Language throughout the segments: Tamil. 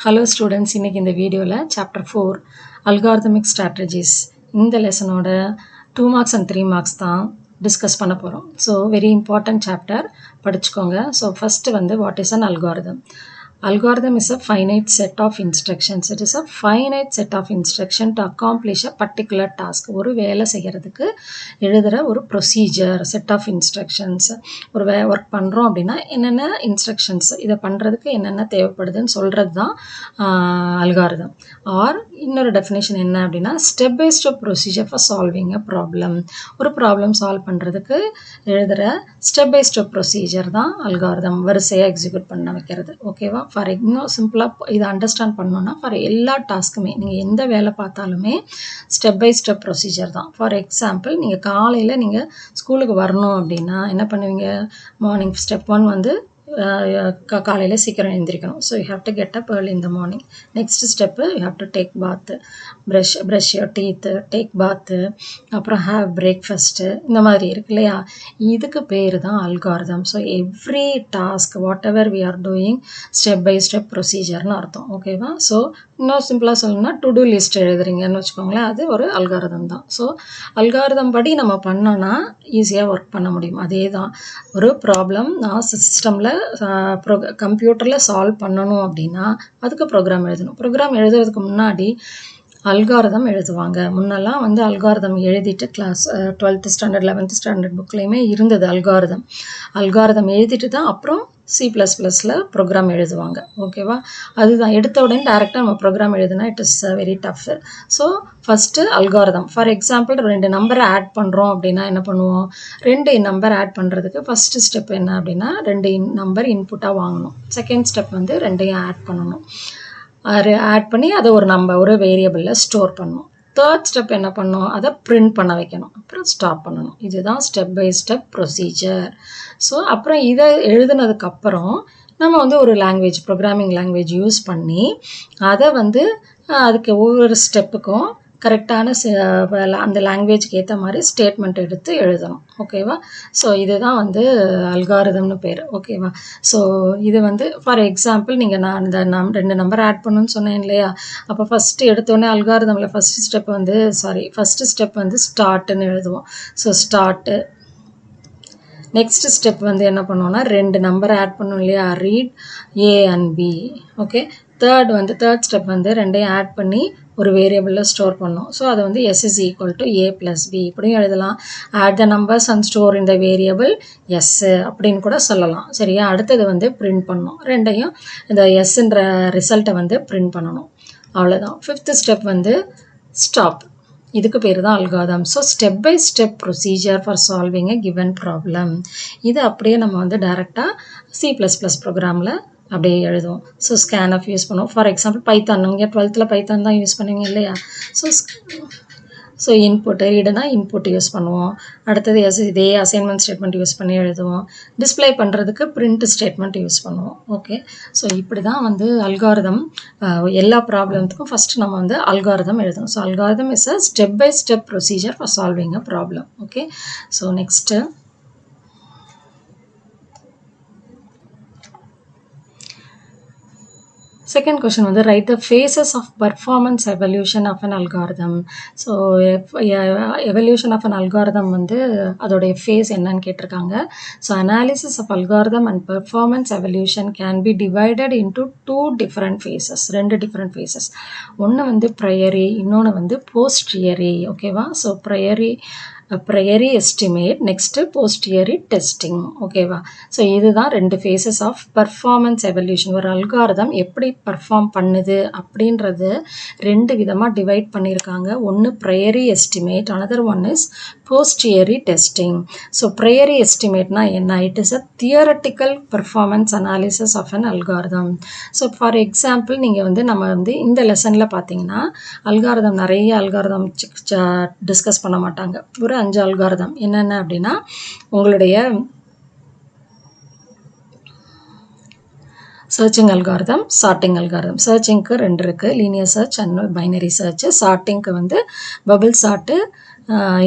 Hello students, இன்னைக்கு இந்த வீடியோல chapter 4 algorithmic strategies இந்த லெசனோட 2 marks and 3 marks தான் டிஸ்கஸ் பண்ண போறோம். So very important chapter படிச்சுக்கோங்க. So first வந்து what is an algorithm? Algorithm is a finite set of instructions. It is a finite set of instruction to accomplish a particular task. ஒரு வேலை செய்யறதுக்கு எழுதுற ஒரு procedure, set of instructions. ஒரு ஒர்க் பண்றோம் அப்படின்னா என்னென்ன இன்ஸ்ட்ரக்ஷன்ஸ் இதை பண்றதுக்கு என்னென்ன தேவைப்படுதுன்னு சொல்றது தான் அல்காரிதம். ஆர் இன்னொரு டெஃபினேஷன் என்ன அப்படின்னா step by step procedure for solving a problem. ஒரு ப்ராப்ளம் சால்வ் பண்றதுக்கு எழுதுற ஸ்டெப் பை ஸ்டெப் ப்ரொசீஜர் தான் அல்காரிதம், வரிசையாக எக்ஸிக்யூட் பண்ண வைக்கிறது. ஓகேவா? ஃபார் இன்னும் சிம்பிளாக இதை அண்டர்ஸ்டாண்ட் பண்ணோன்னா ஃபார் எல்லா டாஸ்க்குமே நீங்கள் எந்த வேலை பார்த்தாலுமே ஸ்டெப் பை ஸ்டெப் ப்ரொசீஜர் தான். ஃபார் எக்ஸாம்பிள் நீங்கள் காலையில் நீங்கள் ஸ்கூலுக்கு வரணும் அப்படின்னா என்ன பண்ணுவீங்க? மார்னிங் ஸ்டெப் 1 வந்து காலையில் சீக்கிரம் எழுந்திரிக்கணும். So you have to get up early in the morning. Next step you have to take bath, brush your teeth, take bath, அப்புறம் ஹேவ் பிரேக்ஃபாஸ்ட்டு, இந்த மாதிரி இருக்கு இல்லையா? இதுக்கு பேர் தான் algorithm. So every task whatever we are doing step by step ப்ரொசீஜர்னு அர்த்தம். ஓகேவா? ஸோ இன்னும் சிம்பிளாக சொல்லணும்னா டு டூ லிஸ்ட் எழுதுறீங்கன்னு வச்சுக்கோங்களேன், அது ஒரு அல்காரிதம் தான். ஸோ அல்காரிதம் படி நம்ம பண்ணோன்னா ஈஸியாக ஒர்க் பண்ண முடியும். அதே தான் ஒரு ப்ராப்ளம் நான் சிஸ்டமில் கம்ப்யூட்டரில் சால்வ் பண்ணணும் அப்படின்னா அதுக்கு ப்ரோக்ராம் எழுதணும். ப்ரோக்ராம் எழுதுறதுக்கு முன்னாடி அல்காரிதம் எழுதுவாங்க. முன்னெல்லாம் வந்து அல்காரிதம் எழுதிட்டு class 12th standard 11th standard புக்லேயுமே இருந்தது அல்காரிதம் எழுதிட்டு தான் அப்புறம் C++ல ப்ரோக்ராம் எழுதுவாங்க. ஓகேவா? அதுதான் எடுத்த உடனே டேரெக்டாக நம்ம ப்ரோக்ராம் எழுதுனா it is very tough. So first algorithm. For example 2 நம்பரை ஆட் பண்ணுறோம் அப்படின்னா என்ன பண்ணுவோம்? 2 நம்பர் ஆட் பண்ணுறதுக்கு ஃபஸ்ட்டு ஸ்டெப் என்ன அப்படின்னா 2 நம்பர் இன்புட்டாக வாங்கணும். செகண்ட் ஸ்டெப் வந்து 2ஐயும் ஆட் பண்ணணும். ஆட் பண்ணி அதை ஒரு வேரியபிளில் ஸ்டோர் பண்ணணும். தேர்ட் ஸ்டெப் என்ன பண்ணணும்? அதை பிரிண்ட் பண்ண வைக்கணும். அப்புறம் ஸ்டாப் பண்ணணும். இதுதான் step by step procedure. So அப்புறம் இதை எழுதுனதுக்கப்புறம் நம்ம வந்து ஒரு லாங்குவேஜ், ப்ரோக்ராமிங் லாங்குவேஜ் யூஸ் பண்ணி அதை வந்து அதுக்கு ஒவ்வொரு ஸ்டெப்புக்கும் கரெக்டான அந்த லாங்குவேஜ்க்கு ஏற்ற மாதிரி ஸ்டேட்மெண்ட் எடுத்து எழுதணும். ஓகேவா? ஸோ இதுதான் வந்து அல்காரிதம்னு பேர். ஓகேவா? ஸோ இது வந்து ஃபார் எக்ஸாம்பிள் நீங்கள் நான் இந்த 2 நம்பர் ஆட் பண்ணணும்னு சொன்னேன் இல்லையா? அப்போ ஃபஸ்ட்டு எடுத்தோடனே அல்காரிதமில் ஃபஸ்ட்டு ஸ்டெப் வந்து ஸ்டார்ட்டுன்னு எழுதுவோம். So start. நெக்ஸ்ட் ஸ்டெப் வந்து என்ன பண்ணுவோம்னா 2 நம்பர் ஆட் பண்ணணும் இல்லையா? Read A and B. Okay. Third step வந்து 2ஐயும் ஆட் பண்ணி ஒரு வேரியபிளில் ஸ்டோர் பண்ணோம். ஸோ அதை வந்து S is equal to A plus B இப்படியும் எழுதலாம். Add the numbers and store in the variable S அப்படின்னு கூட சொல்லலாம். சரியா? அடுத்தது வந்து பிரிண்ட் பண்ணணும். 2ஐயும் இந்த Sன்ற ரிசல்ட்டை வந்து பிரிண்ட் பண்ணணும். அவ்வளோதான். 5th ஸ்டெப் வந்து ஸ்டாப். இதுக்கு பேர் தான் algorithm. So step by step procedure for solving a given problem. இது அப்படியே நம்ம வந்து டைரெக்டாக C++ ப்ரோக்ராமில் அப்படியே எழுதுவோம். ஸோ ஸ்கேன்எஃப் யூஸ் பண்ணுவோம். ஃபார் எக்ஸாம்பிள் பைத்தான், நீங்கள் 12th பைத்தான் தான் யூஸ் பண்ணுவீங்க இல்லையா? ஸோ இன்புட் ரீடுனா இன்புட் யூஸ் பண்ணுவோம். அடுத்தது இதே அசைன்மெண்ட் ஸ்டேட்மெண்ட் யூஸ் பண்ணி எழுதுவோம். டிஸ்பிளே பண்ணுறதுக்கு பிரிண்ட் ஸ்டேட்மெண்ட் யூஸ் பண்ணுவோம். ஓகே. ஸோ இப்படி தான் வந்து அல்காரிதம் எல்லா ப்ராப்ளத்துக்கும் ஃபஸ்ட்டு நம்ம வந்து அல்காரிதம் எழுதணும். So algorithm is a step by step procedure for solving a problem. Okay. So next second question வந்து write the phases of performance evaluation of an algorithm. So evaluation of an algorithm வந்து அதோடைய ஃபேஸ் என்னன்னு கேட்டிருக்காங்க. So analysis of algorithm and performance evaluation can be divided into 2 different phases. 2 different phases. ஒன்று வந்து ப்ரையரி, இன்னொன்று வந்து போஸ்ட்ரியரி. ஓகேவா? So priori estimate, next போஸ்டியரி testing. ஓகேவா? ஸோ இதுதான் 2 ஃபேஸஸ் ஆஃப் பர்ஃபார்மன்ஸ் எவல்யூஷன். ஒரு அல்காரிதம் எப்படி பர்ஃபார்ம் பண்ணுது அப்படின்றது 2 விதமாக டிவைட் பண்ணியிருக்காங்க. ஒன்று priori estimate, another one is posteriori testing. So priori எஸ்டிமேட்னா என்ன? It is a theoretical performance analysis of an algorithm. So for example நீங்கள் வந்து நம்ம வந்து இந்த லெசனில் பார்த்தீங்கன்னா நிறைய அல்காரிதம் டிஸ்கஸ் பண்ண மாட்டாங்க. ஒரு 5 அல்காரிதம் என்னென்ன அப்படின்னா உங்களுடைய சர்ச்சிங் அல்காரிதம், சார்ட்டிங் அல்காரிதம். சர்ச்சிங்க்கு 2 இருக்குது, linear search and binary search. சார்ட்டிங்க்கு வந்து bubble sort,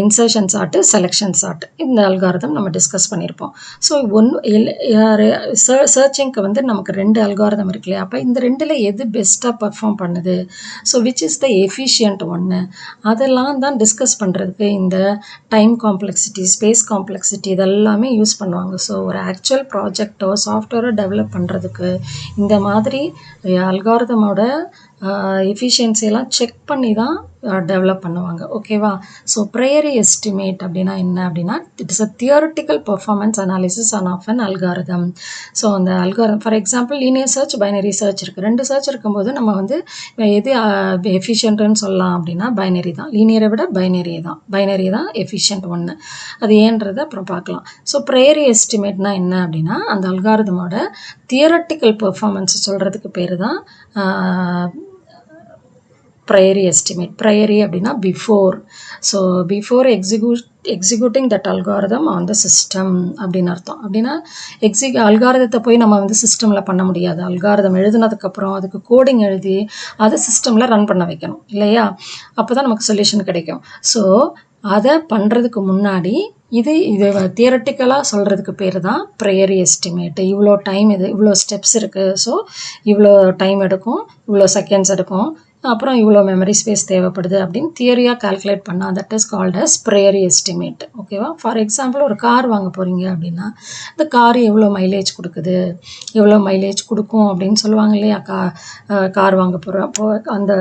insertion sort, selection sort. இந்த அல்காரிதம் நம்ம டிஸ்கஸ் பண்ணியிருப்போம். ஸோ சர்ச்சிங்க்கு வந்து நமக்கு 2 அல்காரிதம் இருக்கு இல்லையா? அப்போ இந்த 2ல் எது பெஸ்ட்டாக பர்ஃபார்ம் பண்ணுது, so which is the efficient ஒன்று, அதெல்லாம் தான் டிஸ்கஸ் பண்ணுறதுக்கு இந்த டைம் காம்ப்ளெக்சிட்டி, ஸ்பேஸ் காம்ப்ளெக்சிட்டி இதெல்லாமே யூஸ் பண்ணுவாங்க. ஸோ ஒரு ஆக்சுவல் ப்ராஜெக்டோ சாஃப்ட்வேரோ டெவலப் பண்ணுறதுக்கு இந்த மாதிரி அல்காரிதமோட எஃபிஷியன்சியெல்லாம் செக் பண்ணி தான் டெவலப் பண்ணுவாங்க. ஓகேவா? ஸோ ப்ரையரி எஸ்டிமேட் அப்படின்னா என்ன அப்படின்னா, it is a theoretical performance analysis of an algorithm. So அந்த algorithm for example linear search, binary search இருக்குது. 2 சர்ச் இருக்கும்போது நம்ம வந்து எது எஃபிஷியன்ட்டுன்னு சொல்லலாம் அப்படின்னா பைனரி தான். லீனியரை விட பைனரி தான் எஃபிஷியன்ட் ஒன்று. அது ஏன்றதை அப்புறம் பார்க்கலாம். ஸோ ப்ரையரி எஸ்டிமேட்னா என்ன அப்படின்னா, அந்த அல்காரிதமோட தியரட்டிக்கல் பெர்ஃபார்மன்ஸ் சொல்கிறதுக்கு பேர் தான் ப்ரையரி எஸ்டிமேட். ப்ரையரி அப்படின்னா before. So before executing that algorithm on the system அப்படின்னு அர்த்தம். அப்படின்னா அல்காரிதத்தை போய் நம்ம வந்து சிஸ்டமில் பண்ண முடியாது. அல்காரிதம் எழுதுனதுக்கப்புறம் அதுக்கு கோடிங் எழுதி அதை சிஸ்டமில் ரன் பண்ண வைக்கணும் இல்லையா? அப்போ தான் நமக்கு சொல்யூஷன் கிடைக்கும். ஸோ அதை பண்ணுறதுக்கு முன்னாடி இது தியரட்டிக்கலாக சொல்கிறதுக்கு பேர் தான் ப்ரையரி எஸ்டிமேட்டு. இவ்வளோ டைம், இவ்வளோ ஸ்டெப்ஸ் இருக்குது, ஸோ இவ்வளோ டைம் எடுக்கும், இவ்வளோ செகண்ட்ஸ் எடுக்கும், அப்புறம் இவ்வளோ மெமரி ஸ்பேஸ் தேவைப்படுது அப்படின்னு தியரியாக கால்குலேட் பண்ணால் that is called as priori estimate. ஓகேவா? ஃபார் எக்ஸாம்பிள் ஒரு கார் வாங்க போகிறீங்க அப்படின்னா, இந்த கார் எவ்வளோ மைலேஜ் கொடுக்குது, எவ்வளோ மைலேஜ் கொடுக்கும் அப்படின்னு சொல்லுவாங்க இல்லையா? கார் வாங்க போகிறப்போ அந்த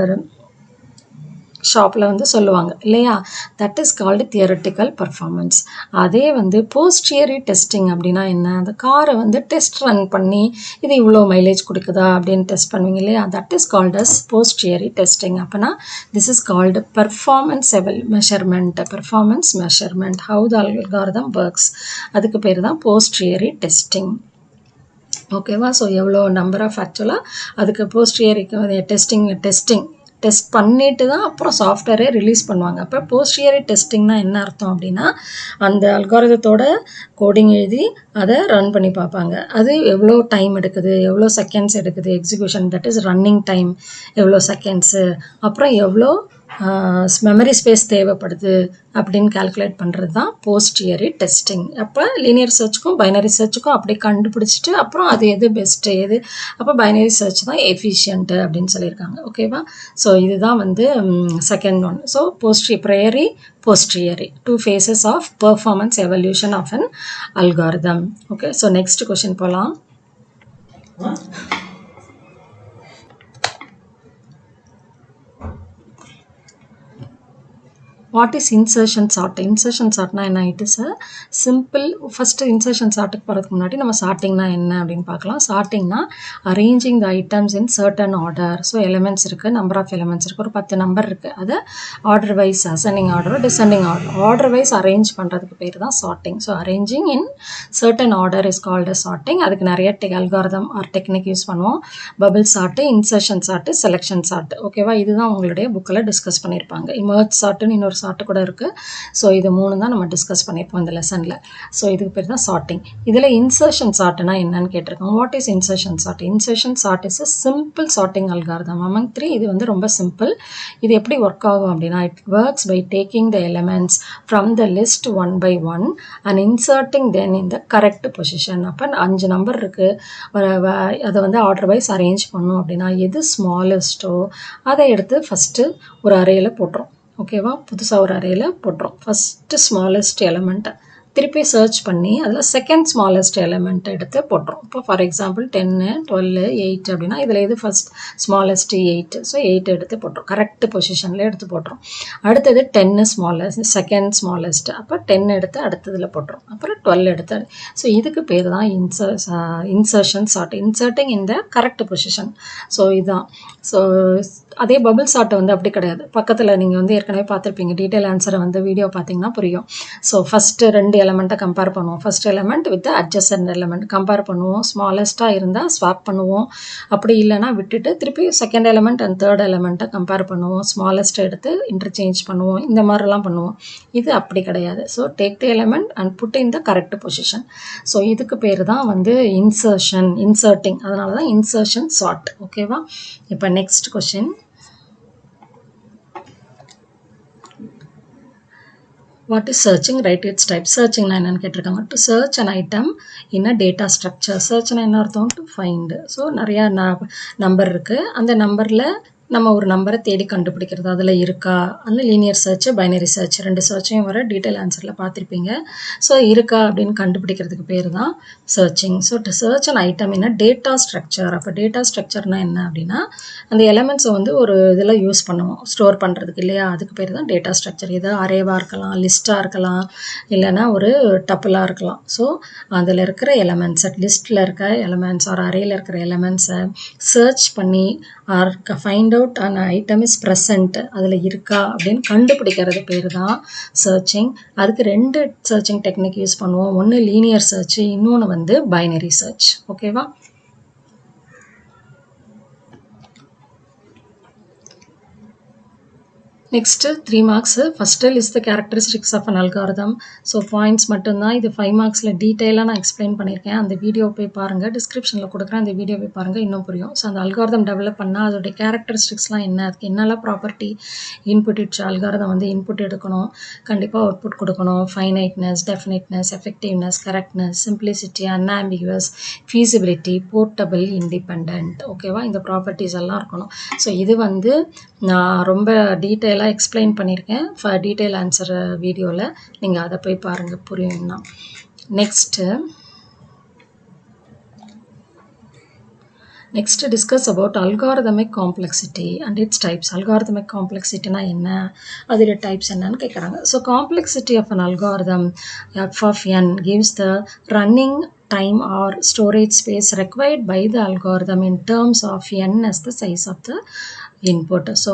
ஷாப்பில் வந்து சொல்லுவாங்க இல்லையா? That is called theoretical performance. அதே வந்து போஸ்டியரி டெஸ்டிங் அப்படின்னா என்ன, அந்த காரை வந்து டெஸ்ட் ரன் பண்ணி இது இவ்வளோ மைலேஜ் கொடுக்குதா அப்படின்னு டெஸ்ட் பண்ணுவீங்க இல்லையா? That is called as posteriori testing. அப்போனா this is called performance measurement how the algorithm works. அதுக்கு பேர் தான் போஸ்டியரி டெஸ்டிங். ஓகேவா? ஸோ எவ்வளோ நம்பர் ஆஃப் ஆக்சுவலாக அதுக்கு போஸ்டியரிக்கு டெஸ்ட் பண்ணிட்டு தான் அப்புறம் சாஃப்ட்வேரே ரிலீஸ் பண்ணுவாங்க. அப்போ போஸ்டியரி டெஸ்டிங்னா என்ன அர்த்தம் அப்படின்னா, அந்த அல்காரிதத்தோட கோடிங் எழுதி அதை ரன் பண்ணி பார்ப்பாங்க. அது எவ்வளோ டைம் எடுக்குது, எவ்வளோ செகண்ட்ஸ் எடுக்குது execution, that is running time எவ்வளோ செகண்ட்ஸு, அப்புறம் எவ்வளோ மெமரி ஸ்பேஸ் தேவைப்படுது அப்படின்னு கால்குலேட் பண்ணுறது தான் போஸ்டியரி டெஸ்டிங். அப்போ லீனியர் சர்ச்சுக்கும் பைனரி சர்ச்சுக்கும் அப்படி கண்டுபிடிச்சிட்டு அப்புறம் அது எது பெஸ்ட்டு எது, அப்போ பைனரி சர்ச் தான் எஃபிஷியன்ட்டு அப்படின்னு சொல்லியிருக்காங்க. ஓகேவா? ஸோ இதுதான் வந்து second one. So priori, posteriori, 2 phases of performance evolution of an algorithm. Okay, so next question போகலாம். What is insertion sort? Insertion sortனா என்ன? It is a simple, first insertion sortக்கு போகிறதுக்கு முன்னாடி நம்ம sortingனா என்ன அப்படின்னு பார்க்கலாம். sortingனா arranging the items in certain order. So elements இருக்குது, நம்பர் ஆஃப் எலிமெண்ட்ஸ் இருக்குது, ஒரு 10 நம்பர் இருக்குது. அதை order wise ascending order, descending order wise arrange பண்ணுறதுக்கு பேர் தான் sorting. So arranging in certain order is called as sorting. அதுக்கு நிறைய அல்காரிதம் ஆர் டெக்னிக் யூஸ் பண்ணுவோம். Bubble sort, insertion sort, selection sort. ஓகேவா? இதுதான் உங்களுடைய புக்கில் டிஸ்கஸ் பண்ணியிருப்பாங்க. இமர்ஜ் சார்ட்டுன்னு இன்னொரு சார்ட்டு கூட இருக்குது. ஸோ இது 3 தான் நம்ம டிஸ்கஸ் பண்ணியிருப்போம் இந்த லெசனில். ஸோ இதுக்கு பேர் தான் சார்ட்டிங். இதில் இன்சர்ஷன் சார்ட்னா என்னன்னு கேட்டிருக்கோம். What is insertion sort? Insertion sort is a simple sorting algorithm among 3. இது வந்து ரொம்ப சிம்பிள். இது எப்படி ஒர்க் ஆகும் அப்படின்னா, it works by taking the elements from the list 1 by 1 and inserting then in the correct position. அப்போ 5 நம்பர் இருக்குது, அதை வந்து ஆர்டர் வைஸ் அரேஞ்ச் பண்ணணும் அப்படின்னா எது ஸ்மாலஸ்ட்டோ அதை எடுத்து ஃபஸ்ட்டு ஒரு அரேயில் போட்டுரும். ஓகேவா? புதுசாக ஒரு அரேயில் போட்டுரும். ஃபஸ்ட்டு ஸ்மாலஸ்ட் எலிமெண்ட்டை திருப்பி சர்ச் பண்ணி அதில் செகண்ட் ஸ்மாலஸ்ட் எலிமெண்ட்டை எடுத்து போட்டுரும். இப்போ ஃபார் எக்ஸாம்பிள் 10, 12, 8 அப்படின்னா இதில் எது ஃபஸ்ட் ஸ்மாலஸ்ட் 8. ஸோ 8 எடுத்து போட்டுரும், கரெக்ட் பொசிஷனில் எடுத்து போட்டுரும். அடுத்தது 10 ஸ்மாலஸ்ட், செகண்ட் ஸ்மாலஸ்ட், அப்போ 10 எடுத்து அடுத்ததில் போட்டுரும், அப்புறம் 12 எடுத்து. ஸோ இதுக்கு பேர் தான் insertion sort, inserting in the correct position. So இதுதான். ஸோ அதே பபிள் சார்ட்டை வந்து அப்படி கிடையாது. பக்கத்தில் நீங்கள் வந்து ஏற்கனவே பார்த்துருப்பீங்க, டீட்டெயில் ஆன்சரை வந்து வீடியோ பார்த்தீங்கன்னா புரியும். ஸோ ஃபஸ்ட்டு 2 எலிமெண்ட்டை கம்பேர் பண்ணுவோம். First element with adjacent element compare பண்ணுவோம். ஸ்மாலஸ்ட்டாக இருந்தால் ஸ்வாப் பண்ணுவோம், அப்படி இல்லைனா விட்டுட்டு திருப்பி செகண்ட் எலிமெண்ட் அண்ட் தேர்ட் எலிமெண்ட்டை கம்பேர் பண்ணுவோம். ஸ்மாலஸ்ட்டை எடுத்து இன்டர்சேஞ்ச் பண்ணுவோம், இந்த மாதிரிலாம் பண்ணுவோம். இது அப்படி கிடையாது. So take the element and put in the correct position. So இதுக்கு பேர் தான் வந்து இன்சர்ட்டிங். அதனால தான் இன்சர்ஷன் சார்ட். ஓகேவா? இப்போ next question. What is searching? Write its type. Searching na enna kettirukanga. To search an item in a data structure. Search na enna artham? To find. So nariya number irukku. அந்த நம்பர்ல நம்ம ஒரு நம்பரை தேடி கண்டுபிடிக்கிறது. அதில் இருக்கா, அந்த லீனியர் சர்ச், பைனரி சர்ச் ரெண்டு சர்ச்சையும் வர டீட்டெயில் ஆன்சரில் பார்த்துருப்பீங்க. ஸோ இருக்கா அப்படின்னு கண்டுபிடிக்கிறதுக்கு பேர் தான் searching. So to search an item என்ன டேட்டா ஸ்ட்ரக்சர். அப்போ டேட்டா ஸ்ட்ரக்சர்னால் என்ன அப்படின்னா அந்த எலமெண்ட்ஸை வந்து ஒரு இதில் யூஸ் பண்ணுவோம் ஸ்டோர் பண்ணுறதுக்கு இல்லையா, அதுக்கு பேர் தான் டேட்டா ஸ்ட்ரக்சர். இது அரேவாக இருக்கலாம், லிஸ்ட்டாக இருக்கலாம், இல்லைனா ஒரு டப்புலாக இருக்கலாம். ஸோ அதில் இருக்கிற எலமெண்ட்ஸை, லிஸ்ட்டில் இருக்க எலமெண்ட்ஸ் ஒரு அரேயில் இருக்கிற எலமெண்ட்ஸை சர்ச் பண்ணி or find out an item is present, அதில் இருக்கா அப்படின்னு கண்டுபிடிக்கிறது பேர் தான் சர்ச்சிங். அதுக்கு ரெண்டு சர்ச்சிங் டெக்னிக் யூஸ் பண்ணுவோம். ஒன்று லீனியர் சர்ச், இன்னொன்று வந்து பைனரி சர்ச். ஓகேவா? Next 3 marks. First list the characteristics of an algorithm. So points மட்டும்தான். இது 5 marksல டீட்டெயிலாக நான் எக்ஸ்பிளைன் பண்ணியிருக்கேன். அந்த வீடியோ போய் பாருங்கள், டிஸ்கிரிப்ஷனில் கொடுக்குறேன், அந்த வீடியோ போய் பாருங்கள், இன்னும் புரியும். ஸோ அந்த அல்காரிதம் டெவலப் பண்ணால் அதோடைய கேரக்டரிஸ்டிக்ஸ்லாம் என்ன, அதுக்கு என்னெல்லாம் ப்ராப்பர்ட்டி இன்புட் இட்ஸ் அல்காரிதம் வந்து இன்புட் எடுக்கணும், கண்டிப்பாக அவுட்புட் கொடுக்கணும், finiteness, definiteness, effectiveness, correctness, simplicity, unambiguous, feasibility, portable, independent. ஓகேவா? இந்த ப்ராப்பர்ட்டிஸ் எல்லாம் இருக்கணும். ஸோ இது வந்து நான் ரொம்ப டீட்டெயிலாக எக்ஸ்பிளைன் பண்ணியிருக்கேன் டீட்டெயில் ஆன்சர் வீடியோவில். நீங்கள் அதை போய் பாருங்கள், புரியும்னா. Next discuss about algorithmic complexity and its types. Algorithmic complexity na enna, adile types enna nu kekkranga. So complexity of an algorithm f of n gives the running time or storage space required by the algorithm in terms of n as the size of the input. So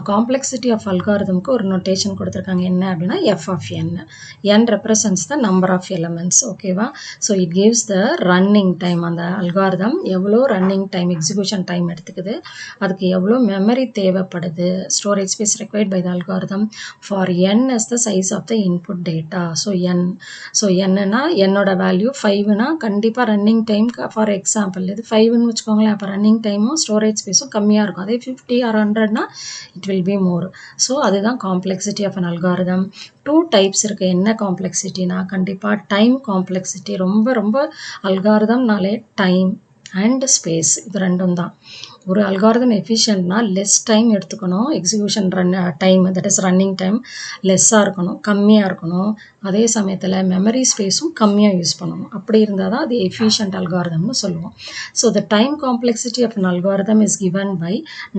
complexity of algorithm ku ஒரு notation கொடுத்திருக்காங்க. என்ன அப்படின்னா f of n. n represents the number of elements. ஓகேவா? So it gives the running time. அந்த algorithm எவ்வளோ running time, execution time எடுத்துக்குது, அதுக்கு எவ்வளோ memory தேவைப்படுது, storage space required by the algorithm for n as the size of the input data. So n. So n-னா என்னோட வேல்யூ 5னா கண்டிப்பாக ரன்னிங் டைம் ஃபார் எக்ஸாம்பிள் இது 5ன்னு வச்சுக்கோங்களேன். அப்போ ரன்னிங் டைமும் ஸ்டோரேஜ் ஸ்பேஸும் கம்மியாக இருக்கும். அதே 50 or 100னா it will be more. So அதுதான் complexity of an algorithm. 2 types இருக்கு. என்ன காம்ப்ளெக்சிட்டினா கண்டிப்பாக டைம் காம்ப்ளெக்சிட்டி. ரொம்ப ரொம்ப அல்காரிதம்னாலே டைம் அண்ட் ஸ்பேஸ் இது ரெண்டும் தான். ஒரு அல்காரிதம் எஃபிஷியன்ட்னா லெஸ் டைம் எடுத்துக்கணும், execution time that is running time லெஸ்ஸாக இருக்கணும், கம்மியாக இருக்கணும். அதே சமயத்தில் மெமரி ஸ்பேஸும் கம்மியாக யூஸ் பண்ணணும். அப்படி இருந்தால் தான் அது எஃபிஷியன்ட் அல்காரிதம்னு சொல்லுவோம். So the time complexity of an algorithm is given by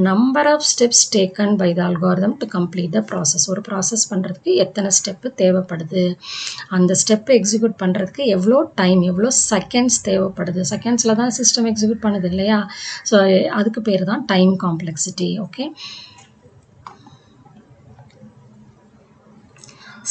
number of steps taken by the algorithm to complete the process. ஒரு ப்ராசஸ் பண்ணுறதுக்கு எத்தனை ஸ்டெப்பு தேவைப்படுது, அந்த ஸ்டெப்பை எக்ஸிக்யூட் பண்ணுறதுக்கு எவ்வளோ டைம், எவ்வளோ செகண்ட்ஸ் தேவைப்படுது. செகண்ட்ஸில் தான் சிஸ்டம் எக்ஸிக்யூட் பண்ணுது இல்லையா? ஸோ அதுக்கு பேர் தான் time complexity. Okay.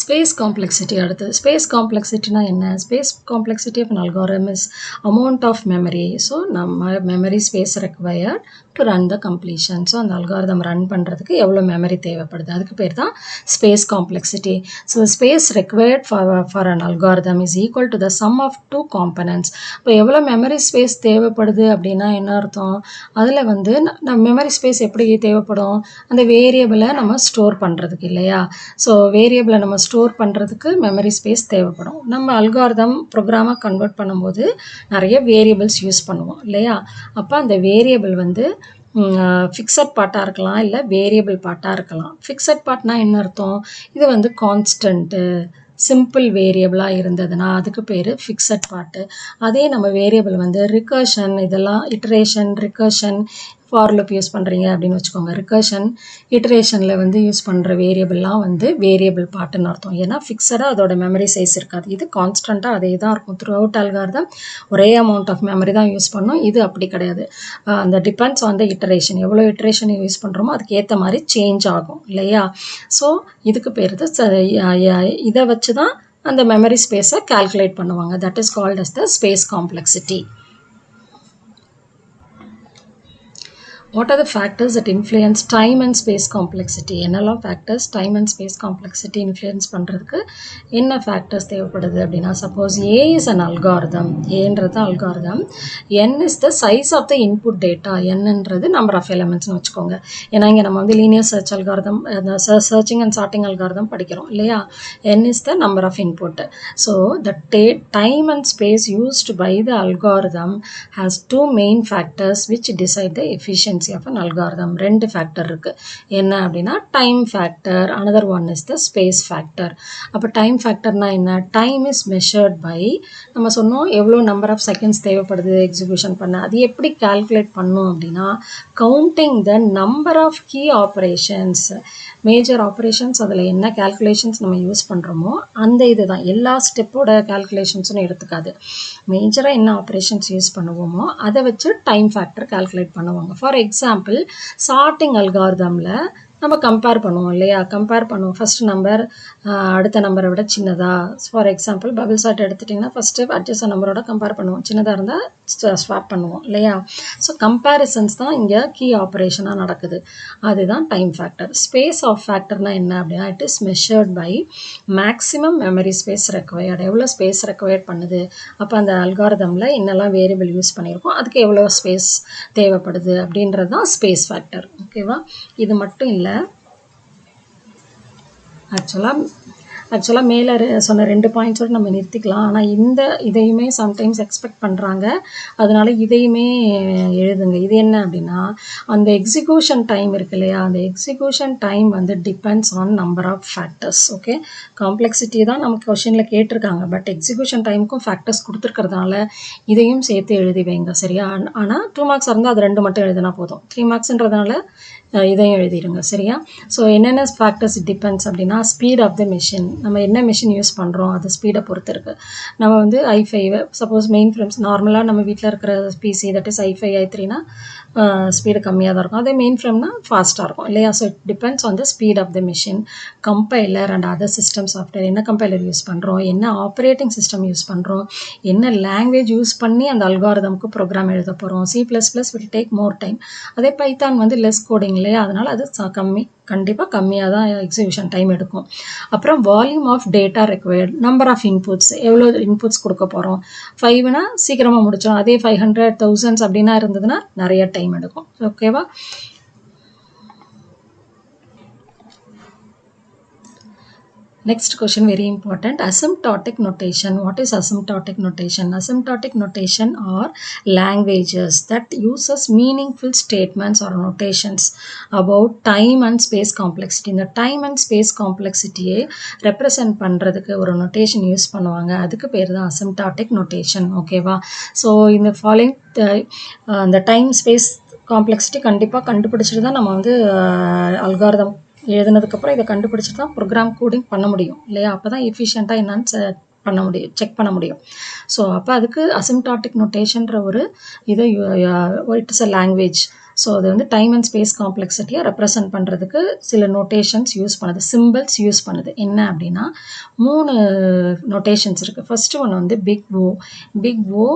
Space complexity அடுத்தது. ஸ்பேஸ் காம்ப்ளெக்சிட்டினா என்ன? Space complexity of an algorithm is amount of memory. So நம்ம memory space required to run the completion. So அந்த அல்காரிதம் ரன் பண்ணுறதுக்கு எவ்வளோ மெமரி தேவைப்படுது, அதுக்கு பேர் தான் space complexity. So space required for an algorithm is equal to the sum of 2 components. இப்போ எவ்வளோ மெமரி ஸ்பேஸ் தேவைப்படுது அப்படின்னா என்ன அர்த்தம்? அதில் வந்து நம்ம மெமரி ஸ்பேஸ் எப்படி தேவைப்படும், அந்த வேரியபிளை நம்ம ஸ்டோர் பண்ணுறதுக்கு இல்லையா? ஸோ வேரியபிளை நம்ம ஸ்டோர் பண்ணுறதுக்கு மெமரி ஸ்பேஸ் தேவைப்படும். நம்ம அல்காரிதம் ப்ரோக்ராமாக கன்வெர்ட் பண்ணும்போது நிறைய வேரியபிள்ஸ் யூஸ் பண்ணுவோம் இல்லையா? அப்போ அந்த வேரியபிள் வந்து ஃபிக்ஸட் பார்ட்டாக இருக்கலாம், இல்லை வேரியபிள் பார்ட்டாக இருக்கலாம். ஃபிக்ஸட் பார்ட்னா என்ன அர்த்தம்? இது வந்து கான்ஸ்டன்ட்டு சிம்பிள் வேரியபிளாக இருந்ததுன்னா அதுக்கு பேர் ஃபிக்ஸட் பார்ட்டு. அதே நம்ம வேரியபிள் வந்து ரிகர்ஷன், இதெல்லாம் iteration, recursion, for loop use பண்ணுறீங்க அப்படின்னு வச்சுக்கோங்க. ரிகர்ஷன் இட்ரேஷனில் வந்து யூஸ் பண்ணுற வேரியபிள்லாம் வந்து வேரியபிள் பார்ட்டுன்னு அர்த்தம். ஏன்னா ஃபிக்ஸடாக அதோட மெமரி சைஸ் இருக்காது. இது கான்ஸ்டண்ட்டாக அதே தான் இருக்கும். த்ரூ அவுட் அல்காரிதம் ஒரே அமௌண்ட் ஆஃப் மெமரி தான் யூஸ் பண்ணணும். இது அப்படி கிடையாது. அந்த டிபெண்ட்ஸ் ஆன் த இட்டரேஷன். எவ்வளோ இட்டரேஷன் யூஸ் பண்ணுறோமோ அதுக்கு ஏற்ற மாதிரி சேஞ்ச் ஆகும் இல்லையா? ஸோ இதுக்கு பேர் இதை வச்சு தான் அந்த மெமரி ஸ்பேஸை கால்குலேட் பண்ணுவாங்க. That is called as the space complexity. What are the factors that influence time and space complexity? என்னெல்லாம் factors time and space complexity influence பண்ணுறதுக்கு என்ன factors தேவைப்படுது அப்படின்னா, suppose A is an algorithm, Aன்றது algorithm, N is the size of the input data, Nன்றது number of elements வச்சுக்கோங்க. ஏன்னா இங்கே நம்ம வந்து linear search algorithm, searching and sorting algorithm படிக்கிறோம் இல்லையா. N is the number of input. So the time and space used by the algorithm has two main factors which decide the efficiency of an algorithm. ரெண்டு ஃபேக்டர் இருக்கு. என்ன அப்படின்னா time factor, another one is the space factor. அப்போ டைம் ஃபேக்டர்னா என்ன? டைம் இஸ் மெஷர்ட் பை, நம்ம சொன்னோம் எவ்வளோ நம்பர் ஆஃப் செகண்ட்ஸ் தேவைப்படுது எக்ஸிக்யூஷன் பண்ண. அது எப்படி கால்குலேட் பண்ணோம் அப்படின்னா, counting the number of key operations, major operations, அதில் என்ன கால்குலேஷன்ஸ் நம்ம யூஸ் பண்ணுறோமோ அந்த இது தான். எல்லா ஸ்டெப்போட கால்குலேஷன்ஸும் எடுத்துக்காது. மேஜராக என்ன ஆப்ரேஷன்ஸ் யூஸ் பண்ணுவோமோ அதை வச்சு டைம் ஃபேக்டர் கால்குலேட் பண்ணுவாங்க. ஃபார் எக்ஸாம்பிள், சார்ட்டிங் அல்காரிதமில் நம்ம கம்பேர் பண்ணுவோம் இல்லையா. கம்பேர் பண்ணுவோம், ஃபஸ்ட் நம்பர் அடுத்த நம்பரை விட சின்னதா. ஃபார் எக்ஸாம்பிள் பபிள் சார்ட் எடுத்துட்டிங்கன்னா ஃபஸ்ட்டு அட்ஜஸ்ட் நம்பரோட கம்பேர் பண்ணுவோம், சின்னதாக இருந்தால் ஸ்வாப் பண்ணுவோம் இல்லையா. ஸோ கம்பேரிசன்ஸ் தான் இங்கே கீ ஆப்ரேஷனாக நடக்குது. அதுதான் டைம் ஃபேக்டர். ஸ்பேஸ் ஆஃப் ஃபேக்டர்னா என்ன அப்படின்னா, it is measured by maximum memory space required. எவ்வளோ ஸ்பேஸ் ரெக்வயர்ட் பண்ணுது, அப்போ அந்த அல்காரிதமில் என்னெல்லாம் வேரியபிள் யூஸ் பண்ணியிருக்கோம் அதுக்கு எவ்வளோ ஸ்பேஸ் தேவைப்படுது அப்படின்றது தான் ஸ்பேஸ் ஃபேக்டர். ஓகேவா. இது மட்டும் இல்லை, ஆக்சுவலாக மேலே சொன்ன 2 பாயிண்ட்ஸோடு நம்ம நிறுத்திக்கலாம். ஆனால் இதையுமே சம்டைம்ஸ் எக்ஸ்பெக்ட் பண்ணுறாங்க, அதனால இதையுமே எழுதுங்க. இது என்ன அப்படின்னா, அந்த எக்ஸிக்யூஷன் டைம் இருக்கு இல்லையா, அந்த எக்ஸிக்யூஷன் டைம் வந்து depends on number of factors. Okay, complexity தான் நமக்கு கொஷினில் கேட்டிருக்காங்க, பட் எக்ஸிக்யூஷன் டைமுக்கும் ஃபேக்டர்ஸ் கொடுத்துருக்கிறதுனால இதையும் சேர்த்து எழுதி வைங்க சரியா. ஆனால் 2 மார்க்ஸ் இருந்தால் அது 2 மட்டும் எழுதினா போதும். 3 மார்க்ஸ்ன்றதுனால இதையும் எழுதிடுங்க சரியா. ஸோ என்னென்ன ஃபேக்டர்ஸ் டிபெண்ட்ஸ் அப்படின்னா, ஸ்பீட் ஆஃப் த மிஷின், நம்ம என்ன மிஷின் யூஸ் பண்ணுறோம் அது ஸ்பீடை பொறுத்து இருக்குது. நம்ம வந்து i5 சப்போஸ் மெயின் ஃப்ரேம்ஸ் நார்மலாக நம்ம வீட்டில் இருக்கிற பிசி தட் இஸ் i5 i3னா ஸ்பீடு கம்மியாக தான் இருக்கும், அதே மெயின் ஃப்ரேம்னா ஃபாஸ்ட்டாக இருக்கும் இல்லையா. So it depends on the speed of the machine. Compiler and other system software, என்ன கம்பைலர் யூஸ் பண்ணுறோம், என்ன ஆப்ரேட்டிங் சிஸ்டம் யூஸ் பண்ணுறோம், என்ன லாங்குவேஜ் யூஸ் பண்ணி அந்த அல்காரிதமுக்கு ப்ரோக்ராம் எழுத போகிறோம். C++ will take more time, அதே பைத்தான் வந்து லெஸ் கோடிங் இல்லையா, அதனால் அது கண்டிப்பாக கம்மியாக தான் எக்ஸிக்யூஷன் டைம் எடுக்கும். அப்புறம் volume of data required, number of inputs, எவ்வளோ இன்புட்ஸ் கொடுக்க போகிறோம். 5னா சீக்கிரமாக முடிச்சோம், அதே 500 1000 அப்படின்னா இருந்ததுன்னா நிறைய டைம் எடுக்கும். ஓகேவா. Next question, very important. Asymptotic notation. What is asymptotic notation? Asymptotic notation are languages that uses meaningful statements or notations about time and space complexity. இந்த time and space complexity represent பண்றதுக்கு ஒரு notation யூஸ் பண்ணுவாங்க, அதுக்கு பேர் தான் asymptotic notation. ஓகேவா. ஸோ இந்த ஃபாலோயிங் இந்த டைம் ஸ்பேஸ் காம்ப்ளெக்சிட்டி கண்டிப்பாக கண்டுபிடிச்சிட்டு தான் நம்ம வந்து அல்காரிதம் எழுதுனதுக்கப்புறம் இதை கண்டுபிடிச்சிட்டு தான் ப்ரோக்ராம் கோடிங் பண்ண முடியும் இல்லையா. அப்போ தான் எஃபிஷியண்ட்டாக என்னன்னு பண்ண முடியும், செக் பண்ண முடியும். ஸோ அப்போ அதுக்கு அசிம்டாட்டிக் நோட்டேஷன்ற ஒரு இதை it is a language. So அது வந்து டைம் அண்ட் ஸ்பேஸ் காம்ப்ளெக்சிட்டியை ரெப்ரசன்ட் பண்ணுறதுக்கு சில நோட்டேஷன்ஸ் யூஸ் பண்ணுது, சிம்பிள்ஸ் யூஸ் பண்ணுது. என்ன அப்படின்னா 3 நோட்டேஷன்ஸ் இருக்குது. ஃபஸ்ட்டு ஒன்று வந்து big O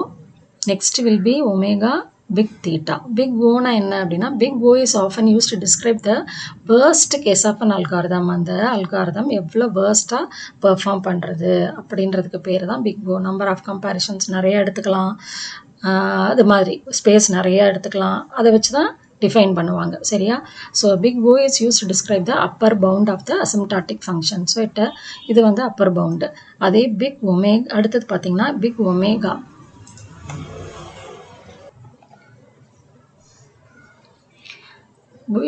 next will be omega big theta. Big O na enna அப்படின்னா, big O is often used to describe the worst case of an algorithm. அந்த algorithm எவ்வளோ வேர்ஸ்ட்டாக பெர்ஃபார்ம் பண்ணுறது அப்படின்றதுக்கு பேர் தான் big O. Number of comparisons நிறைய எடுத்துக்கலாம், அது மாதிரி ஸ்பேஸ் நிறைய எடுத்துக்கலாம், அதை வச்சு தான் டிஃபைன் பண்ணுவாங்க சரியா. So big O is used to describe the upper bound of the asymptotic function. So இது வந்து அப்பர் பவுண்டு. அதே பிக் ஒமேகா அடுத்தது பார்த்தீங்கன்னா பிக் ஒமேகா.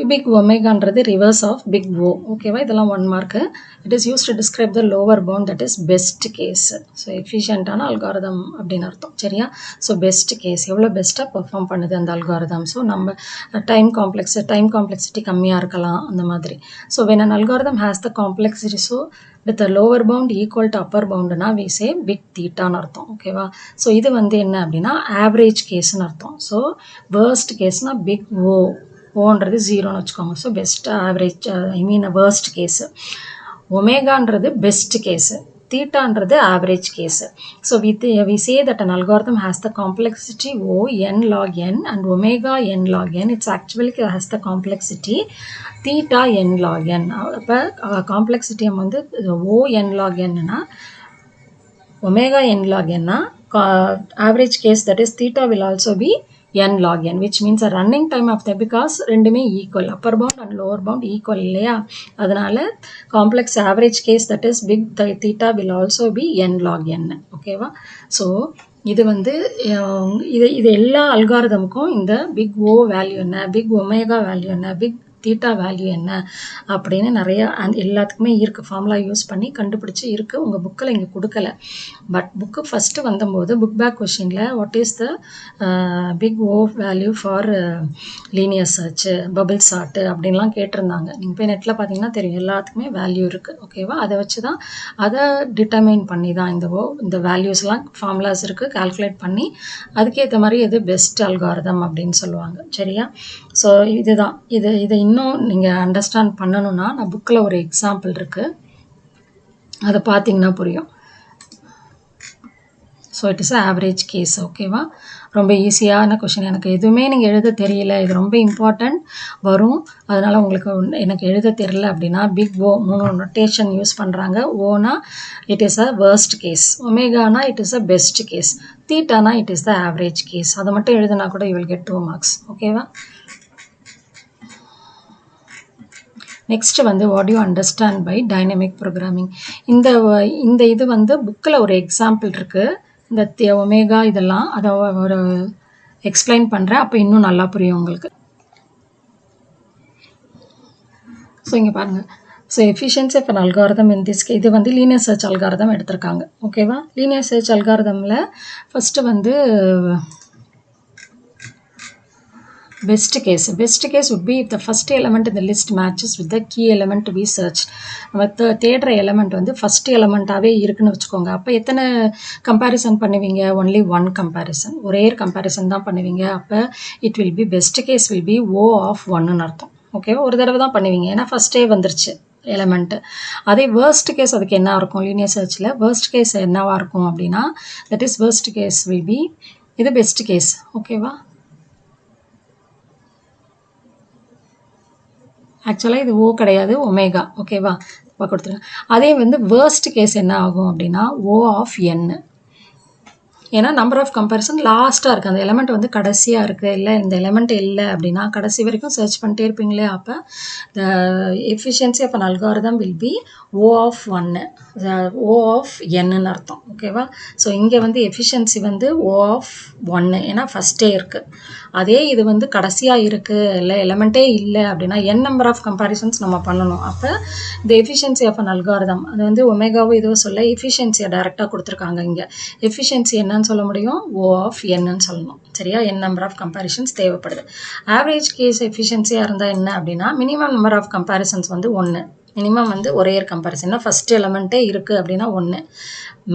பிக் ஒமேகான்றது ரிவர்ஸ் ஆஃப் பிக் ஓ. ஓகேவா, இதெல்லாம் 1 mark. It is use to describe the lower bound, that is best case. So எஃபிஷியண்டான அல்காரிதம் அப்படின்னு அர்த்தம் சரியா. ஸோ பெஸ்ட் கேஸ், எவ்வளோ பெஸ்ட்டாக பெர்ஃபார்ம் பண்ணுது அந்த அல்காரிதம். ஸோ நம்ம டைம் காம்ப்ளெக்சிட்டி கம்மியாக இருக்கலாம் அந்த மாதிரி. So when an algorithm has the complexity so with lower bound equal to upper பவுண்டுனா வி சே பிக் தீட்டான்னு அர்த்தம். ஓகேவா. ஸோ இது வந்து என்ன அப்படின்னா ஆவரேஜ் கேஸ்ன்னு அர்த்தம். ஸோ வேர்ஸ்ட் கேஸ்னால் பிக் ஓன்றது 0ன்னு வச்சுக்கோங்க. So best average worst case. ஒமேகான்றது பெஸ்ட் கேஸு. thetaன்றது average case. So we say that an algorithm has the complexity O n log n and omega n log n. It's actually has the complexity theta n log n. அப்போ complexity வந்து O n log n னா omega n log n னா average case, that is theta will also be n log n, which means a running time of the, because ரெண்டுமே equal, upper bound and lower bound equal இல்லையா, அதனால complex average case, that is big theta will also be n log n. ஓகேவா? ஸோ இது வந்து இது எல்லா அல்காரிதமுக்கும் இந்த பிக் ஓ வேல்யூ என்ன, பிக் ஒமேகா வேல்யூ என்ன, பிக் தீட்டா வேல்யூ என்ன அப்படின்னு நிறைய எல்லாத்துக்குமே இருக்குது, ஃபார்முலா யூஸ் பண்ணி கண்டுபிடிச்சி இருக்குது. உங்கள் புக்கில் இங்கே கொடுக்கல. பட் புக்கு ஃபஸ்ட்டு வந்தபோது புக் பேக் கொஷினில் what is the big O value for linear search, bubble sort அப்படின்லாம் கேட்டிருந்தாங்க. நீங்கள் போய் நெட்டில் பார்த்தீங்கன்னா தெரியும், எல்லாத்துக்குமே வேல்யூ இருக்குது. ஓகேவா? அதை வச்சு தான் அதை டிட்டர்மைன் பண்ணி தான் இந்த வேல்யூஸ்லாம் ஃபார்முலாஸ் இருக்குது, கால்குலேட் பண்ணி அதுக்கேற்ற மாதிரி எது பெஸ்ட் அல்காரிதம் அப்படின்னு சொல்லுவாங்க. சரியா? ஸோ இதுதான் இதை இன்னும் நீங்கள் அண்டர்ஸ்டாண்ட் பண்ணணும்னா நான் புக்கில் ஒரு எக்ஸாம்பிள் இருக்குது, அதை பார்த்தீங்கன்னா புரியும். So it is average case. ஓகேவா? ரொம்ப ஈஸியான கொஷின். எனக்கு எதுவுமே நீங்கள் எழுத தெரியல, இது ரொம்ப இம்பார்ட்டண்ட் வரும், அதனால் உங்களுக்கு எனக்கு எழுத தெரியல அப்படின்னா பிக் ஓ 3 நொட்டேஷன் யூஸ் பண்ணுறாங்க. ஓனா it is a worst case, ஒமேகானா it is a best case, தீட்டானா it is the average case. அதை மட்டும் எழுதுனா கூட யூ வில் கெட் 2 மார்க்ஸ். ஓகேவா? நெக்ஸ்ட் வந்து what you understand by dynamic programming. இந்த இது வந்து புக்கில் ஒரு எக்ஸாம்பிள் இருக்குது, இந்த ஒமேகா இதெல்லாம் அதை ஒரு எக்ஸ்பிளைன் பண்ணுறேன், அப்போ இன்னும் நல்லா புரியும் உங்களுக்கு. ஸோ இங்கே பாருங்கள். So efficiency of an algorithm in this, இது வந்து லீனியர் சர்ச் அல்காரிதம் எடுத்திருக்காங்க. ஓகேவா? லீனியர் சர்ச் அல்காரிதமில் ஃபஸ்ட்டு வந்து best case would be if the first element in the list matches with the key element to be searched. நம்ம தேடுற எலமெண்ட் வந்து ஃபர்ஸ்ட் எலமெண்ட்டாகவே இருக்குன்னு வச்சுக்கோங்க. அப்போ எத்தனை கம்பேரிசன் பண்ணுவீங்க? ஒன்லி 1 கம்பேரிசன், ஒரே கம்பேரிசன் தான் பண்ணுவீங்க. அப்போ it will be best case will be O of 1ன்னு அர்த்தம். ஓகேவா? ஒரு தடவை தான் பண்ணுவீங்க, ஏன்னா ஃபர்ஸ்டே வந்துருச்சு எலமெண்ட்டு. அதே வேர்ஸ்ட் கேஸ் அதுக்கு என்ன இருக்கும்? லீனியர் சர்ச்சில் வேர்ஸ்ட் கேஸ் என்னவாக இருக்கும் அப்படின்னா, that is worst case will be, இது பெஸ்ட் கேஸ். ஓகேவா? ஆக்சுவலாக இது ஓ கிடையாது, ஒமேகா. ஓகேவா? இப்போ கொடுத்துருங்க. அதே வந்து வேர்ஸ்ட் கேஸ் என்ன ஆகும் அப்படின்னா O of n, ஏன்னா நம்பர் ஆஃப் கம்பேரிசன் லாஸ்ட்டாக இருக்குது, அந்த எலமெண்ட் வந்து கடைசியாக இருக்குது, இல்லை இந்த எலமெண்ட் இல்லை அப்படின்னா கடைசி வரைக்கும் சர்ச் பண்ணிட்டே இருப்பீங்களே. அப்போ the efficiency of an algorithm will be O of 1, O of nன்னு அர்த்தம். ஓகேவா? ஸோ இங்கே வந்து எஃபிஷியன்சி வந்து O of 1, ஏன்னா ஃபஸ்ட்டே இருக்குது. அதே இது வந்து கடைசியாக இருக்குது, இல்லை எலமெண்ட்டே இல்லை அப்படின்னா n நம்பர் ஆஃப் கம்பேரிசன்ஸ் நம்ம பண்ணணும். அப்போ இந்த எஃபிஷியன்சி ஆஃப் அன் அல்காரிதம் அது வந்து ஒமேகாவோ இதுவோ சொல்ல எஃபிஷியன்சியை டைரெக்டாக கொடுத்துருக்காங்க. இங்கே எஃபிஷியன்சி என்னன்னு சொல்ல முடியும்? O of nன்னு சொல்லணும். சரியா? n நம்பர் ஆஃப் கம்பேரிசன்ஸ் தேவைப்படுது. ஆவரேஜ் கேஸ் எஃபிஷியன்சியாக இருந்தால் என்ன அப்படின்னா மினிமம் நம்பர் ஆஃப் கம்பேரிசன்ஸ் வந்து 1, மினிமம் வந்து ஒரே கம்பேரிசன்னா ஃபஸ்ட் எலமெண்ட்டே இருக்குது அப்படின்னா 1,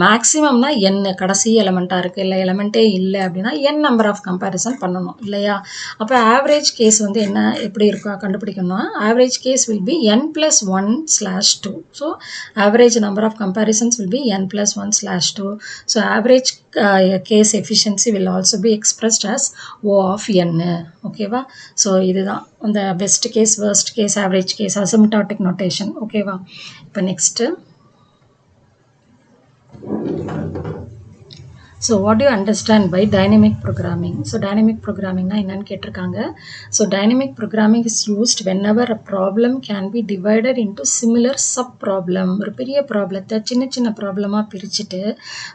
மேக்ஸிமம்னா n கடைசி எலமெண்ட்டாக இருக்குது, இல்லை எலமெண்ட்டே இல்லை அப்படின்னா n நம்பர் ஆஃப் கம்பேரிசன் பண்ணணும் இல்லையா? அப்போ ஆவரேஜ் கேஸ் வந்து என்ன எப்படி இருக்கோ கண்டுபிடிக்கணும்னா average case will be n+1/2. So average number of comparisons will be n+1/2. So average case efficiency will also be expressed as O of n. ஓகேவா? ஸோ இதுதான் இந்த best case, worst case, average case, asymptotic notation. ஓகேவா? இப்போ next, So what do you understand by dynamic programming? So dynamic programming na என்னன்னு கேட்டிருக்காங்க. So dynamic programming is used whenever a problem can be divided into similar sub problem. ஒரு பெரிய ப்ராப்ளத்தை சின்ன சின்ன ப்ராப்ளமாக பிரிச்சுட்டு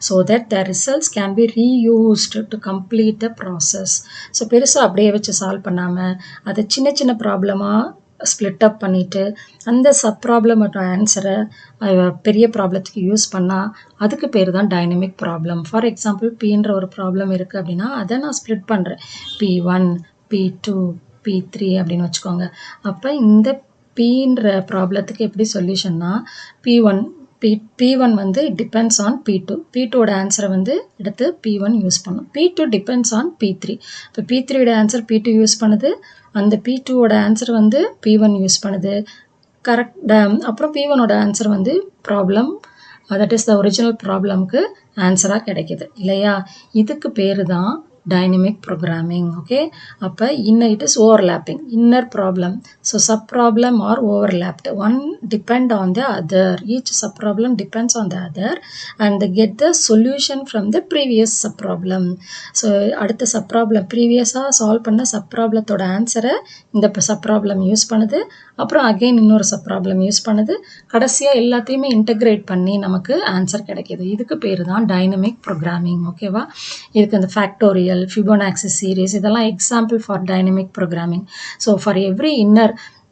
so that the results can be reused to complete the process. So பெருசாக அப்படியே வச்சு சால்வ் பண்ணாமல் அதை சின்ன சின்ன ப்ராப்ளமாக ஸ்ப்ளிட் அப் பண்ணிவிட்டு அந்த சப் ப்ராப்ளமோட ஆன்சரை பெரிய ப்ராப்ளத்துக்கு யூஸ் பண்ணால் அதுக்கு பேர் தான் டைனமிக் ப்ராப்ளம். ஃபார் எக்ஸாம்பிள் Pன்ற ஒரு ப்ராப்ளம் இருக்குது அப்படின்னா அதை நான் ஸ்ப்ளிட் பண்ணுறேன் P1, P2, P3 அப்படின்னு வச்சுக்கோங்க. அப்போ இந்த Pன்ற ப்ராப்ளத்துக்கு எப்படி சொல்யூஷன்னா P1 வந்து டிபெண்ட்ஸ் ஆன் P2, P2ஓட ஆன்சரை வந்து எடுத்து P1 யூஸ் பண்ணும். P2 டிபெண்ட்ஸ் ஆன் P3, இப்போ P3ஓட ஆன்சர் P2 யூஸ் பண்ணுது, அந்த P2ஓட ஆன்சர் வந்து P1 யூஸ் பண்ணுது. கரெக்ட். அப்புறம் P1ஓட ஆன்சர் வந்து problem that is the original ப்ராப்ளம்க்கு ஆன்சராக கிடைக்கிது இல்லையா. இதுக்கு பேர் தான் dynamic programming. Okay, அப்போ it is overlapping, inner problem. So sub problem are overlapped, one depend on the other, each sub problem depends on the other and they get the solution from the previous sub problem. So அடுத்த sub problem ப்ரீவியஸாக சால்வ் பண்ண sub problemத்தோட ஆன்சரை இந்த sub problem யூஸ் பண்ணுது, அப்புறம் அகெயின் இன்னொரு sub problem யூஸ் பண்ணுது, கடைசியாக எல்லாத்தையுமே இன்டகிரேட் பண்ணி நமக்கு ஆன்சர் கிடைக்கிது. இதுக்கு பேர் தான் டைனமிக் ப்ரோக்ராமிங். ஓகேவா. இதுக்கு இந்த ஃபேக்டோரியல், Fibonacci series இதெல்லாம் example for dynamic programming. So for every inner,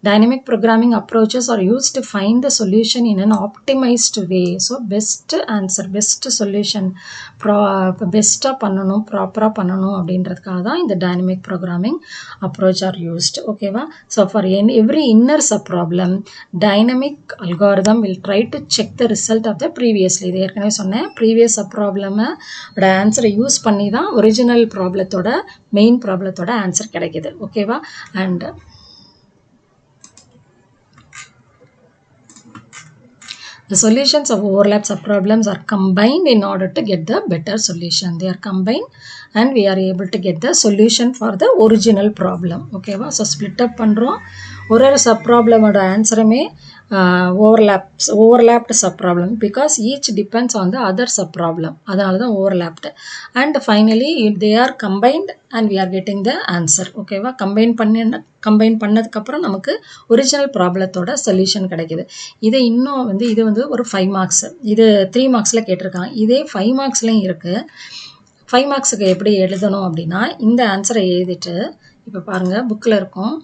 dynamic programming approaches are used to find the solution in an optimized way. So best answer, best solution, best பண்ணனும், ப்ராப்பரா பண்ணனும் அப்படின்றதுக்காக தான் இந்த dynamic programming approach are used. ஓகேவா. So for every inner sub problem, dynamic algorithm will try to check the result of the previously. இது ஏற்கனவே சொன்னேன், previous sub problem ஓட ஆன்சரை யூஸ் பண்ணி தான் ஒரிஜினல் ப்ராப்ளத்தோட மெயின் ப்ராப்ளத்தோட ஆன்சர் கிடைக்குது. ஓகேவா. And the solutions of overlap subproblems are combined in order to get the better solution. They are combined and we are able to get the solution for the original problem. Okay, so split up பண்றோம். ஒரு subproblem ஓட ஆன்சருமே overlapped subproblem because each depends on the other subproblem. அதனால தான் overlapped. And finally they are combined and we are getting the answer. ஓகேவா. கம்பைன் பண்ணதுக்கு அப்புறம் நமக்கு ஒரிஜினல் ப்ராப்ளத்தோட சொல்யூஷன் கிடைக்குது. இதை இன்னும் இது ஒரு 5 மார்க்ஸ், இது 3 மார்க்ஸில் கேட்டிருக்காங்க. இதே 5 மார்க்ஸ்லையும் இருக்குது. 5 மார்க்ஸுக்கு எப்படி எழுதணும் அப்படின்னா, இந்த ஆன்சரை எழுதிட்டு இப்போ பாருங்கள் புக்கில் இருக்கும்.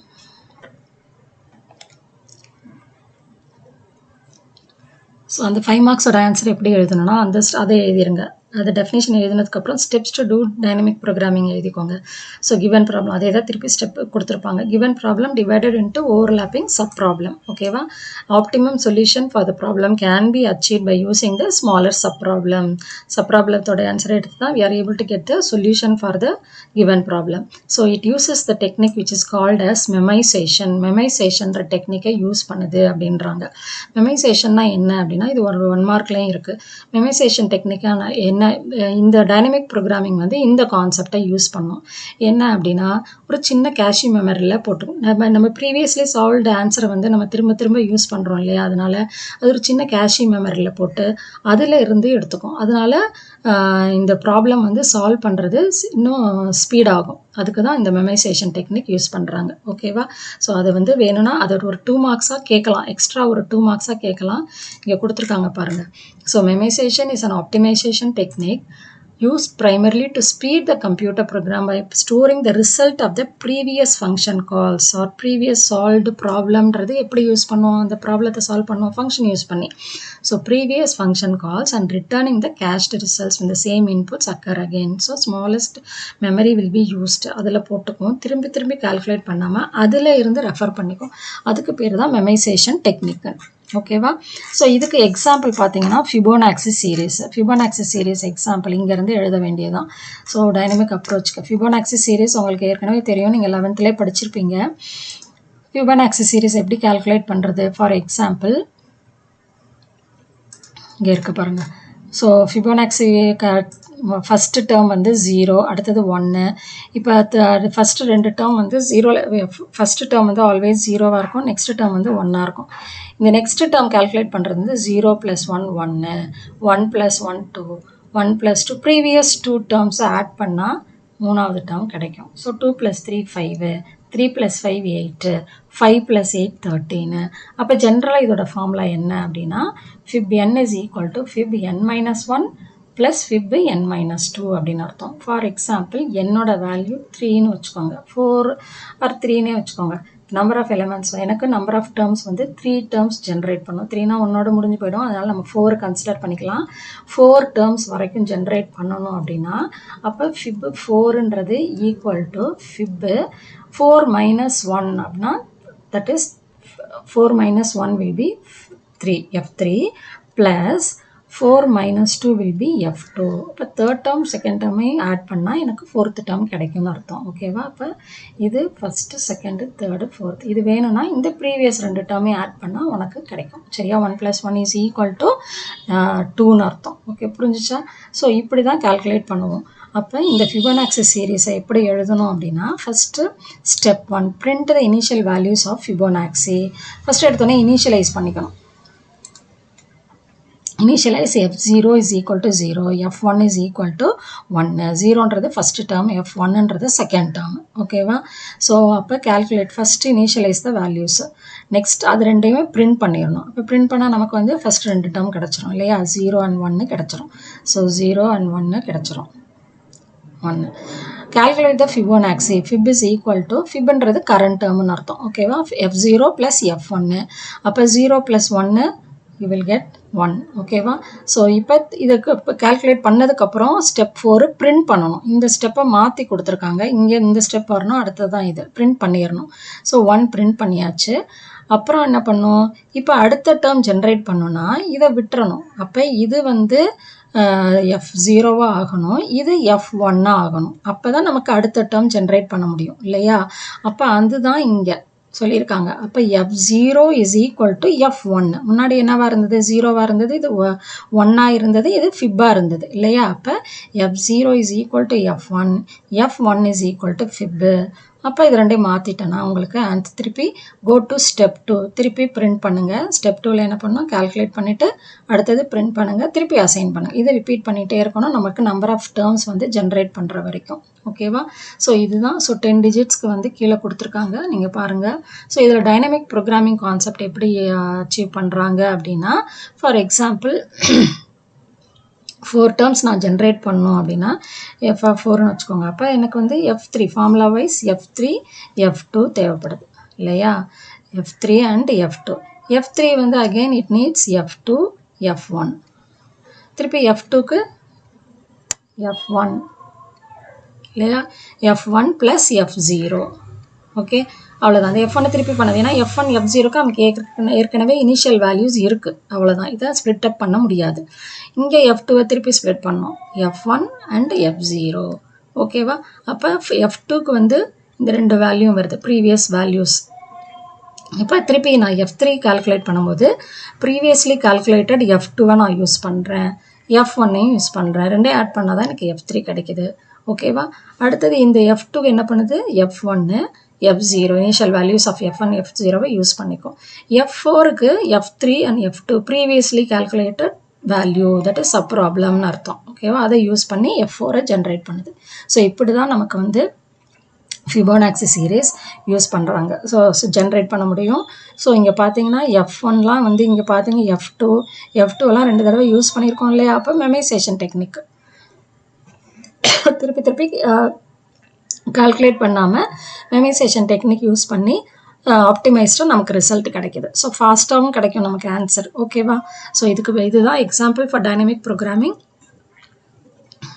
ஸோ அந்த 5 மார்க்ஸோட ஆன்சர் எப்படி எழுதணும்னா அதை எழுதிருங்க. அது டெஃபினேஷன் எழுதினதுக்கப்புறம் steps to do dynamic programming எழுதிக்கோங்க. ஸோ கிவன் ப்ராப்ளம் அதே தான் திருப்பி ஸ்டெப் கொடுத்துருப்பாங்க. Given problem divided into overlapping sub problem. ஓகேவா. Optimum solution for the problem can be achieve by using the smaller sub problem. Sub ப்ராப்ளத்தோட ஆன்சரை எடுத்து தான் we are able to get the solution for the given problem. So it uses the technique which is called as memoization. மெமைசேஷன்ற டெக்னிக்கை யூஸ் பண்ணுது அப்படின்றாங்க. மெமைசேஷன்னா என்ன அப்படின்னா, இது ஒரு 1 மார்க்லையும் இருக்குது. மெமைசேஷன் டெக்னிக்கான இந்த டைனமிக் ப்ரோக்ராமிங் இந்த கான்செப்டை யூஸ் பண்ணோம். என்ன அப்படின்னா, ஒரு சின்ன கேஷி மெமரியில் போட்டுரும். நம்ம ப்ரீவியஸ்லி சால்வ்டு ஆன்சரை நம்ம திரும்ப திரும்ப யூஸ் பண்ணுறோம் இல்லையா, அதனால அது ஒரு சின்ன கேஷி மெமரியில் போட்டு அதில் இருந்து எடுத்துக்கும். அதனால இந்த ப்ராப்ளம் சால்வ் பண்ணுறது இன்னும் ஸ்பீட் ஆகும். அதுக்கு தான் இந்த மெமைசேஷன் டெக்னிக் யூஸ் பண்ணுறாங்க. ஓகேவா. ஸோ அது வேணும்னா அதை ஒரு 2 மார்க்ஸாக கேட்கலாம், எக்ஸ்ட்ரா ஒரு 2 மார்க்ஸாக கேட்கலாம். இங்கே கொடுத்துருக்காங்க பாருங்கள். So memoization is an optimization technique used primarily to speed the computer program by storing the result of the previous function calls or previous solved problemன்றது எப்படி யூஸ் பண்ணுவோம், அந்த ப்ராப்ளத்தை சால்வ் பண்ணுவோம் ஃபங்க்ஷன் யூஸ் பண்ணி. So previous function calls and returning the cached results when the same inputs occur again. So smallest memory will be used. அதில் போட்டுக்கும், திரும்பி திரும்பி கால்குலேட் பண்ணாமல் அதில் இருந்து ரெஃபர் பண்ணிக்கும். அதுக்கு பேர் தான் மெமைசேஷன் டெக்னிக். ஓகேவா. ஸோ இதுக்கு எக்ஸாம்பிள் பார்த்தீங்கன்னா ஃபிபோனாக்சி சீரீஸ் எக்ஸாம்பிள் இங்கேருந்து எழுத வேண்டியதான். ஸோ டைனமிக் அப்ரோச்சுக்கு ஃபிபோனாக்சி சீரீஸ் உங்களுக்கு ஏற்கனவே தெரியும், நீங்கள் 11th படிச்சிருப்பீங்க. ஃபிபோனாக்சி சீரீஸ் எப்படி கால்குலேட் பண்ணுறது, ஃபார் எக்ஸாம்பிள் இங்கே இருக்க பாருங்கள். ஸோ ஃபிபோனாக்சி ஃபஸ்ட்டு டேர்ம் 0, அடுத்தது 1. இப்போ first 2 term 0, first term always 0வாக இருக்கும், நெக்ஸ்ட் டேர்ம் 1ஆக இருக்கும். இந்த நெக்ஸ்ட் டேர்ம் கால்குலேட் பண்ணுறது 0 + 1 1, 1 + 1 2, 1 + 2 ப்ரீவியஸ் 2 டேர்ம்ஸை ஆட் பண்ணால் 3வது டேர்ம் கிடைக்கும். ஸோ 2 + 3 5, 3 + 5 8, 5 + 8 13. அப்போ ஜென்ரலாக இதோட ஃபார்முலா என்ன அப்படின்னா, fib n is equal to fib n - 1 + fib n - 2 அப்படின்னு அர்த்தம். ஃபார் எக்ஸாம்பிள் என்னோட வேல்யூ 3ன்னு வச்சுக்கோங்க, 4 or 3ன்னே வச்சுக்கோங்க. நம்பர் ஆஃப் எலிமெண்ட்ஸ் எனக்கு number of terms 3 terms generate பண்ணும். 3னா 1ஓட முடிஞ்சு போயிடும், அதனால் நம்ம 4 கன்சிடர் பண்ணிக்கலாம். 4 டேர்ம்ஸ் வரைக்கும் ஜென்ரேட் பண்ணணும் அப்படின்னா அப்போ fib 4ன்றது ஈக்குவல் டு fib 4 - 1 அப்படின்னா that is 4 - 1 will be 3, f3 plus 4 minus 2 will be F2. இப்போ தேர்ட் டேர்ம் செகண்ட் டேர்மையும் ஆட் பண்ணால் எனக்கு ஃபோர்த் டேர்ம் கிடைக்கும்னு அர்த்தம். ஓகேவா? அப்போ இது ஃபஸ்ட்டு செகண்டு தேர்டு ஃபோர்த். இது வேணும்னா இந்த ப்ரீவியஸ் ரெண்டு டேர்மையும் ஆட் பண்ணால் உனக்கு கிடைக்கும். சரியா? 1 + 1 is equal to 2ன்னு அர்த்தம். ஓகே, புரிஞ்சிச்சா? ஸோ இப்படி தான் கால்குலேட் பண்ணுவோம். அப்போ இந்த ஃபிபோனாக்சி சீரீஸை எப்படி எழுதணும் அப்படின்னா, first step 1 print the initial values of Fibonacci. First எடுத்தோன்னே இனிஷியலைஸ் பண்ணிக்கணும். Initialize f0 is equal to 0, f1 is equal to 1. 0ன்றது first term, f1ன்றது second term. ஓகேவா? ஸோ அப்போ calculate first initialize the values. Next அது ரெண்டையுமே print பண்ணிடணும். இப்போ print பண்ணால் நமக்கு வந்து first ரெண்டு term கிடச்சிரும் இல்லையா? 0 and 1 கிடச்சிரும். ஸோ 0 and 1 கிடச்சிரும். 1. Calculate the Fibonacci. Fib is equal to, Fibன்றது current termனு அர்த்தம். ஓகேவா? f0 plus f1. அப்போ 0 plus 1 you will get 1. ஓகேவா? ஸோ இப்போ இதுக்கு இப்போ கால்குலேட் பண்ணதுக்கப்புறம் ஸ்டெப் 4 பிரிண்ட் பண்ணணும். இந்த ஸ்டெப்பை மாற்றி கொடுத்துருக்காங்க. இங்கே இந்த ஸ்டெப் வரணும், அடுத்தது தான் இது பிரிண்ட் பண்ணிடணும். ஸோ 1 பிரிண்ட் பண்ணியாச்சு. அப்புறம் என்ன பண்ணும்? இப்போ அடுத்த டேர்ம் ஜென்ரேட் பண்ணோன்னா இதை விட்டுறணும். அப்போ இது வந்து f0 ஆகணும், இது f1 ஆகணும். அப்போ தான் நமக்கு அடுத்த டேர்ம் ஜென்ரேட் பண்ண முடியும் இல்லையா? அப்போ அதுதான் இங்கே சொல்லியிருக்காங்க. அப்போ f0 is equal to f1. முன்னாடி என்னவா இருந்தது? 0வா இருந்தது, இது 1ஆ இருந்தது, இது ஃபிப்பா இருந்தது இல்லையா? அப்போ f0 is equal to f1, f1 is equal to fib. அப்போ இது ரெண்டையும் மாற்றிட்டேன்னா உங்களுக்கு ஆன்சர். திருப்பி கோ டு ஸ்டெப் 2, திருப்பி பிரிண்ட் பண்ணுங்கள். ஸ்டெப் 2ல் என்ன பண்ணணும்? கால்குலேட் பண்ணிவிட்டு அடுத்தது பிரிண்ட் பண்ணுங்கள், திருப்பி அசைன் பண்ணுங்கள். இதை ரிப்பீட் பண்ணிகிட்டே இருக்கணும் நமக்கு நம்பர் ஆஃப் டேர்ம்ஸ் வந்து ஜென்ரேட் பண்ணுற வரைக்கும். ஓகேவா? ஸோ இதுதான். ஸோ 10 டிஜிட்ஸ்க்கு வந்து கீழே கொடுத்துருக்காங்க, நீங்கள் பாருங்கள். ஸோ இதில் டைனமிக் ப்ரோக்ராமிங் கான்செப்ட் எப்படி அச்சீவ் பண்ணுறாங்க அப்படின்னா, ஃபார் எக்ஸாம்பிள் 4 டேர்ம்ஸ் நான் ஜென்ரேட் பண்ணணும் அப்படின்னா f4ன்னு வச்சுக்கோங்க. அப்போ எனக்கு வந்து f3 formula wise f3 f2 தேவைப்படுது இல்லையா? f3 and f2. f3 வந்து again it needs f2 f1. திருப்பி f2க்கு f1 இல்லையா? f1 + f0. ஓகே, அவ்வளோதான். அந்த f1 திருப்பி பண்ணது. ஏன்னா f1 f0க்கு நமக்கு ஏற்கனவே இனிஷியல் வேல்யூஸ் இருக்குது. அவ்வளோதான். இதை ஸ்ப்ளிட் அப் பண்ண முடியாது. இங்கே f2வை திருப்பி ஸ்ப்ளிட் பண்ணோம், f1 அண்ட் f0. ஓகேவா? அப்போ f2க்கு வந்து இந்த ரெண்டு வேல்யூ வருது, ப்ரீவியஸ் வேல்யூஸ். இப்போ திருப்பி நான் f3 கால்குலேட் பண்ணும்போது ப்ரீவியஸ்லி கால்குலேட்டட் f2வை நான் யூஸ் பண்ணுறேன், f1ஐயும் யூஸ் பண்ணுறேன். ரெண்டே ஆட் பண்ணால் தான் எனக்கு f3 கிடைக்குது. ஓகேவா? அடுத்தது இந்த f2 என்ன பண்ணுது? f1 f0 initial values of f1 f0 use பண்ணிக்கும். f4க்கு f3 and f2 previously calculated value, that is sub problemன்னு அர்த்தம். ஓகேவா? அதை யூஸ் பண்ணி f4 ஜென்ரேட் பண்ணுது. ஸோ இப்படி தான் நமக்கு வந்து ஃபிபோனாக்சி சீரீஸ் யூஸ் பண்ணுறாங்க. ஸோ ஜென்ரேட் பண்ண முடியும். ஸோ இங்கே பார்த்தீங்கன்னா f1லாம் வந்து இங்கே பார்த்தீங்க f2லாம் 2 தடவை யூஸ் பண்ணியிருக்கோம் இல்லையா? அப்போ மெமைசேஷன் டெக்னிக் திருப்பி திருப்பி கால்குலேட் பண்ணாமல் மெமைசேஷன் டெக்னிக் யூஸ் பண்ணி ஆப்டிமைஸ்டாக நமக்கு ரிசல்ட் கிடைக்கிது. ஸோ ஃபாஸ்ட்டாகவும் கிடைக்கும் நமக்கு ஆன்சர். ஓகேவா? ஸோ இதுதான் எக்ஸாம்பிள் ஃபார் டைனமிக் ப்ரோக்ராமிங்.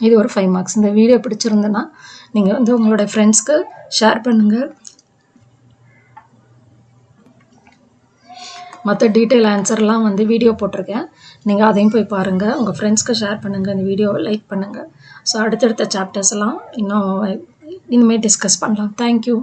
இது ஒரு 5 மார்க்ஸ். இந்த வீடியோ பிடிச்சிருந்ததுன்னா நீங்கள் வந்து உங்களோட ஃப்ரெண்ட்ஸ்க்கு ஷேர் பண்ணுங்கள். மற்ற டீட்டெயில் ஆன்சர்லாம் வந்து வீடியோ போட்டிருக்கேன், நீங்கள் அதையும் போய் பாருங்கள். உங்கள் ஃப்ரெண்ட்ஸ்க்கு ஷேர் பண்ணுங்கள், இந்த வீடியோவை லைக் பண்ணுங்கள். ஸோ அடுத்தடுத்த சாப்டர்ஸ் எல்லாம் இனிமேல் டிஸ்கஸ் பண்ணலாம். தேங்க்யூ.